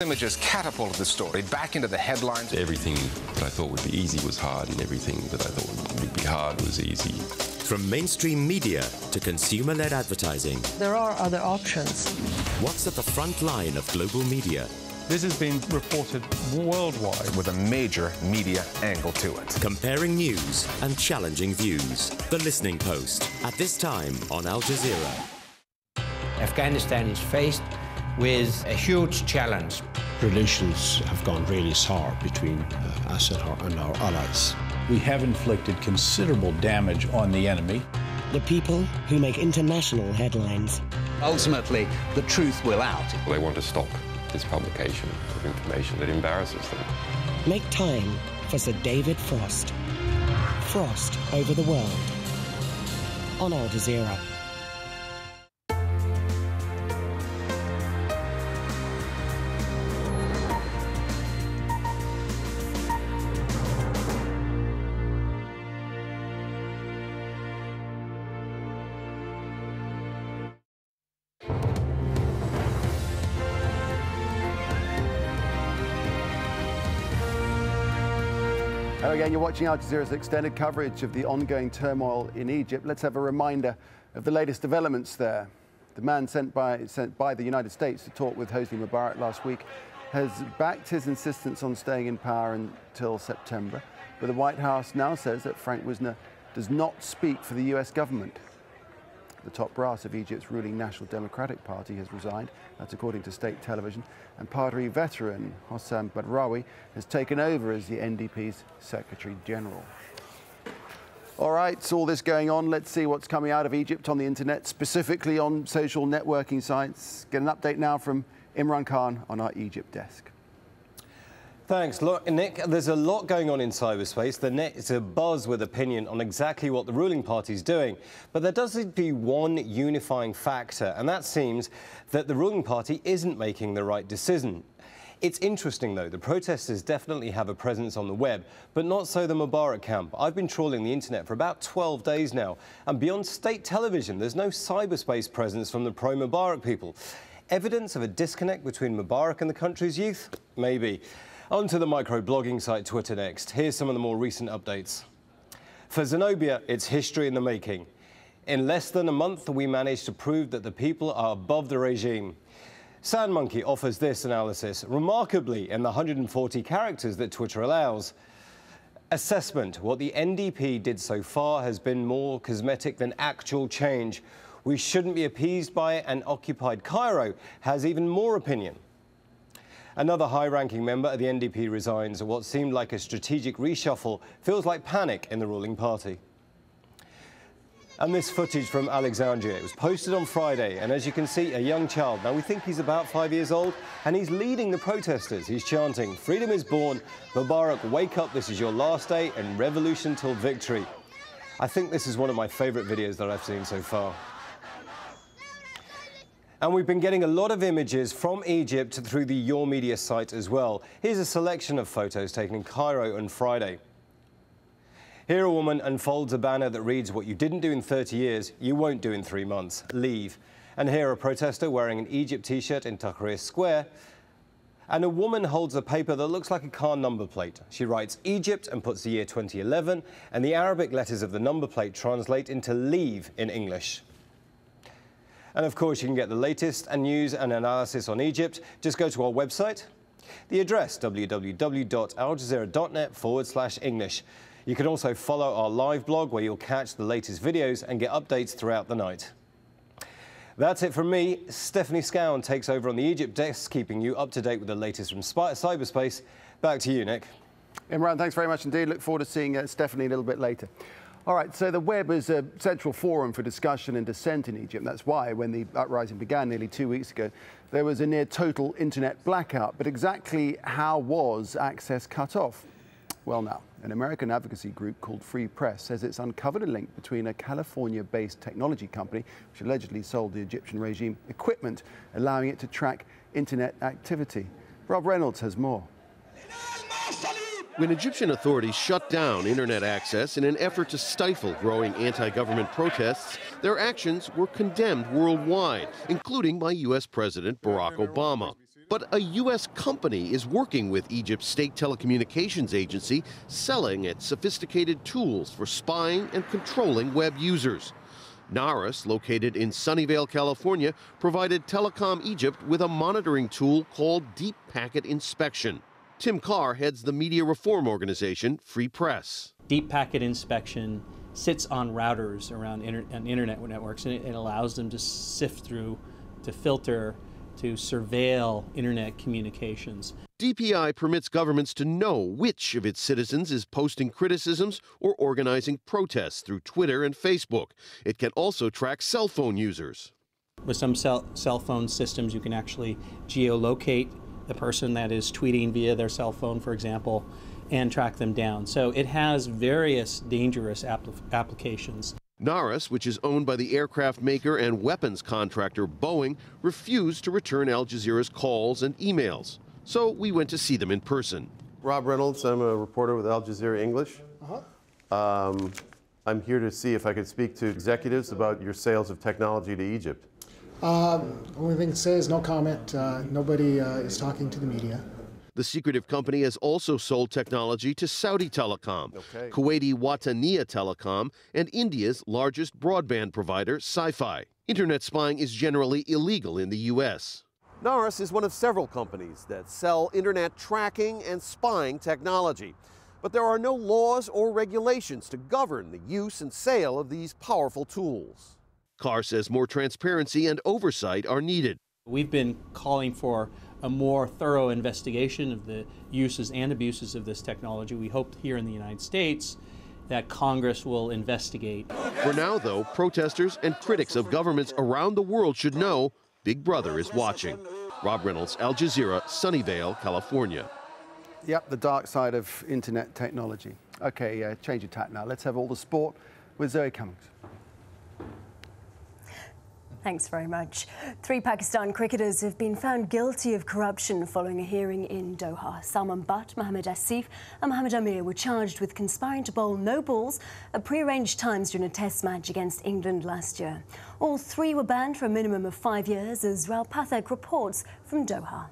Images catapulted the story back into the headlines. Everything that I thought would be easy was hard, and everything that I thought would be hard was easy. From mainstream media to consumer-led advertising, there are other options. What's at the front line of global media? This has been reported worldwide with a major media angle to it. Comparing news and challenging views. The Listening Post, at this time on Al Jazeera. Afghanistan is faced with a huge challenge. Relations have gone really sour between us and our allies. We have inflicted considerable damage on the enemy. The people who make international headlines. Ultimately, the truth will out. They want to stop this publication of information that embarrasses them. Make time for Sir David Frost. Frost over the world. On Al Jazeera. Hello again, you're watching Al Jazeera's extended coverage of the ongoing turmoil in Egypt. Let's have a reminder of the latest developments there. The man sent by the United States to talk with Hosni Mubarak last week has backed his insistence on staying in power until September, but the White House now says that Frank Wisner does not speak for the US government. The top brass of Egypt's ruling National Democratic Party has resigned, that's according to state television, and party veteran Hossam Badrawi has taken over as the NDP's Secretary General. All right, so all this going on, let's see what's coming out of Egypt on the internet, specifically on social networking sites. Get an update now from Imran Khan on our Egypt desk. Thanks. Look, Nick, there's a lot going on in cyberspace. The net is abuzz with opinion on exactly what the ruling party is doing. But there does seem to be one unifying factor, and that seems that the ruling party isn't making the right decision. It's interesting, though. The protesters definitely have a presence on the web, but not so the Mubarak camp. I've been trawling the internet for about 12 days now, and beyond state television, there's no cyberspace presence from the pro-Mubarak people. Evidence of a disconnect between Mubarak and the country's youth? Maybe. On to the micro-blogging site Twitter next. Here's some of the more recent updates. For Zenobia, it's history in the making. In less than a month, we managed to prove that the people are above the regime. Sandmonkey offers this analysis, remarkably in the 140 characters that Twitter allows. Assessment: what the NDP did so far has been more cosmetic than actual change. We shouldn't be appeased by it, and Occupied Cairo has even more opinion. Another high-ranking member of the NDP resigns. What seemed like a strategic reshuffle feels like panic in the ruling party. And this footage from Alexandria, it was posted on Friday, and as you can see, a young child. Now, we think he's about 5 years old, and he's leading the protesters. He's chanting, "Freedom is born, Mubarak, wake up, this is your last day, and revolution till victory." I think this is one of my favourite videos that I've seen so far. And we've been getting a lot of images from Egypt through the Your Media site as well. Here's a selection of photos taken in Cairo on Friday. Here a woman unfolds a banner that reads, "What you didn't do in 30 years, you won't do in 3 months. Leave." And here a protester wearing an Egypt T-shirt in Tahrir Square. And a woman holds a paper that looks like a car number plate. She writes Egypt and puts the year 2011, and the Arabic letters of the number plate translate into leave in English. And of course, you can get the latest and news and analysis on Egypt. Just go to our website. The address, www.aljazeera.net/English. You can also follow our live blog where you'll catch the latest videos and get updates throughout the night. That's it from me. Stephanie Scowen takes over on the Egypt desk, keeping you up to date with the latest from cyberspace. Back to you, Nick. Imran, thanks very much indeed. Look forward to seeing Stephanie a little bit later. All right, so the web is a central forum for discussion and dissent in Egypt. That's why, when the uprising began nearly 2 weeks ago, there was a near total internet blackout. But exactly how was access cut off? Well, now, an American advocacy group called Free Press says it's uncovered a link between a California-based technology company, which allegedly sold the Egyptian regime equipment, allowing it to track internet activity. Rob Reynolds has more. When Egyptian authorities shut down internet access in an effort to stifle growing anti-government protests, their actions were condemned worldwide, including by U.S. President Barack Obama. But a U.S. company is working with Egypt's state telecommunications agency, selling its sophisticated tools for spying and controlling web users. Naris, located in Sunnyvale, California, provided Telecom Egypt with a monitoring tool called Deep Packet Inspection. Tim Carr heads the media reform organization, Free Press. Deep Packet Inspection sits on routers around internet networks, and it allows them to sift through, to filter, to surveil internet communications. DPI permits governments to know which of its citizens is posting criticisms or organizing protests through Twitter and Facebook. It can also track cell phone users. With some cell phone systems, you can actually geolocate the person that is tweeting via their cell phone, for example, and track them down. So it has various dangerous applications. Naris, which is owned by the aircraft maker and weapons contractor Boeing, refused to return Al Jazeera's calls and emails. So we went to see them in person. Rob Reynolds, I'm a reporter with Al Jazeera English. I'm here to see if I could speak to executives about your sales of technology to Egypt. Only thing to say is no comment. Nobody is talking to the media. The secretive company has also sold technology to Saudi Telecom, Kuwaiti Wataniya Telecom, and India's largest broadband provider, Sci-Fi. Internet spying is generally illegal in the U.S. Naris is one of several companies that sell internet tracking and spying technology. But there are no laws or regulations to govern the use and sale of these powerful tools. Carr says more transparency and oversight are needed. We've been calling for a more thorough investigation of the uses and abuses of this technology. We hope here in the United States that Congress will investigate. For now, though, protesters and critics of governments around the world should know Big Brother is watching. Rob Reynolds, Al Jazeera, Sunnyvale, California. Yep, the dark side of internet technology. Okay, change of tack now. Let's have all the sport with Zoe Cummings. Thanks very much. 3 Pakistan cricketers have been found guilty of corruption following a hearing in Doha. Salman Butt, Mohammad Asif and Mohammad Amir were charged with conspiring to bowl no balls at pre-arranged times during a test match against England last year. All 3 were banned for a minimum of 5 years, as Raul Pathak reports from Doha.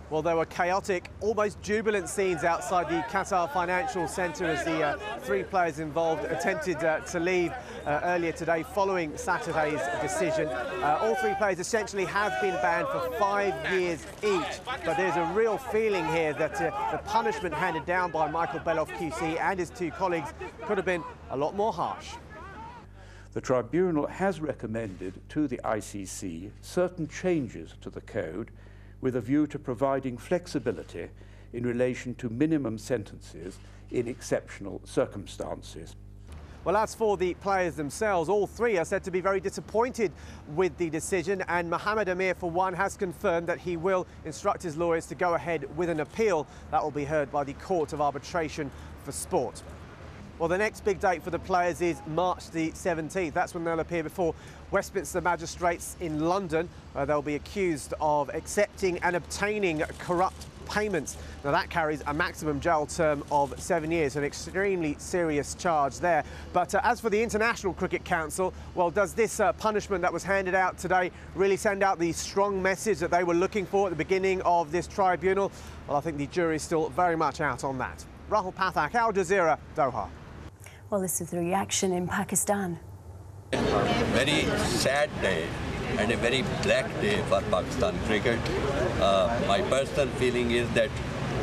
Well, there were chaotic, almost jubilant scenes outside the Qatar Financial Centre as the 3 players involved attempted to leave earlier today following Saturday's decision. All 3 players essentially have been banned for 5 years each, but there's a real feeling here that the punishment handed down by Michael Beloff QC and his 2 colleagues could have been a lot more harsh. The tribunal has recommended to the ICC certain changes to the code with a view to providing flexibility in relation to minimum sentences in exceptional circumstances. Well, as for the players themselves, all 3 are said to be very disappointed with the decision, and Mohammad Amir, for one, has confirmed that he will instruct his lawyers to go ahead with an appeal. That will be heard by the Court of Arbitration for Sport. Well, the next big date for the players is March the 17th. That's when they'll appear before Westminster magistrates in London. They'll be accused of accepting and obtaining corrupt payments. Now, that carries a maximum jail term of 7 years, an extremely serious charge there. But as for the International Cricket Council, well, does this punishment that was handed out today really send out the strong message that they were looking for at the beginning of this tribunal? Well, I think the jury's still very much out on that. Rahul Pathak, Al Jazeera, Doha. Well, this is the reaction in Pakistan. Very sad day and a very black day for Pakistan cricket. My personal feeling is that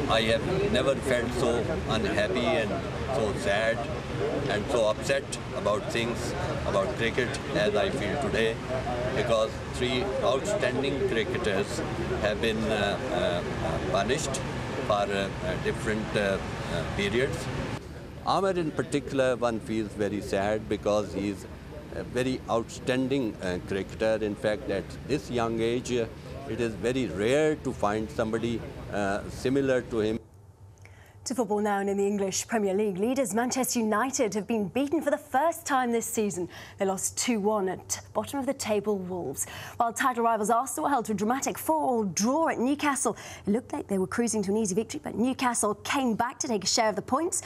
I have never felt so unhappy and so sad and so upset about things, about cricket as I feel today, because 3 outstanding cricketers have been punished for different periods. Amir in particular, one feels very sad because he's a very outstanding cricketer. In fact, at this young age, it is very rare to find somebody similar to him. To football now, and in the English Premier League, leaders Manchester United have been beaten for the first time this season. They lost 2-1 at bottom of the table Wolves. While title rivals Arsenal held to a dramatic 4-4 draw at Newcastle, it looked like they were cruising to an easy victory, but Newcastle came back to take a share of the points.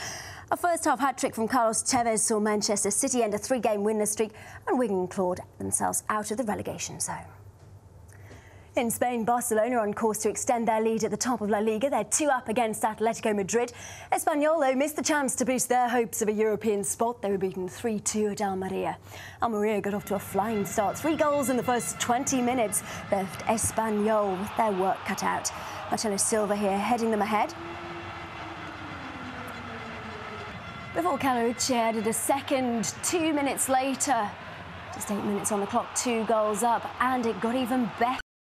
A first-half hat-trick from Carlos Tevez saw Manchester City end a 3-game winless streak, and Wigan clawed themselves out of the relegation zone. In Spain, Barcelona on course to extend their lead at the top of La Liga. They're 2 up against Atletico Madrid. Espanyol, though, missed the chance to boost their hopes of a European spot. They were beaten 3-2 at Almeria. Almeria got off to a flying start. 3 goals in the first 20 minutes left Espanyol with their work cut out. Marcelo Silva here heading them ahead. Before Calarucci added a second 2 minutes later. Just 8 minutes on the clock, 2 goals up, and it got even better.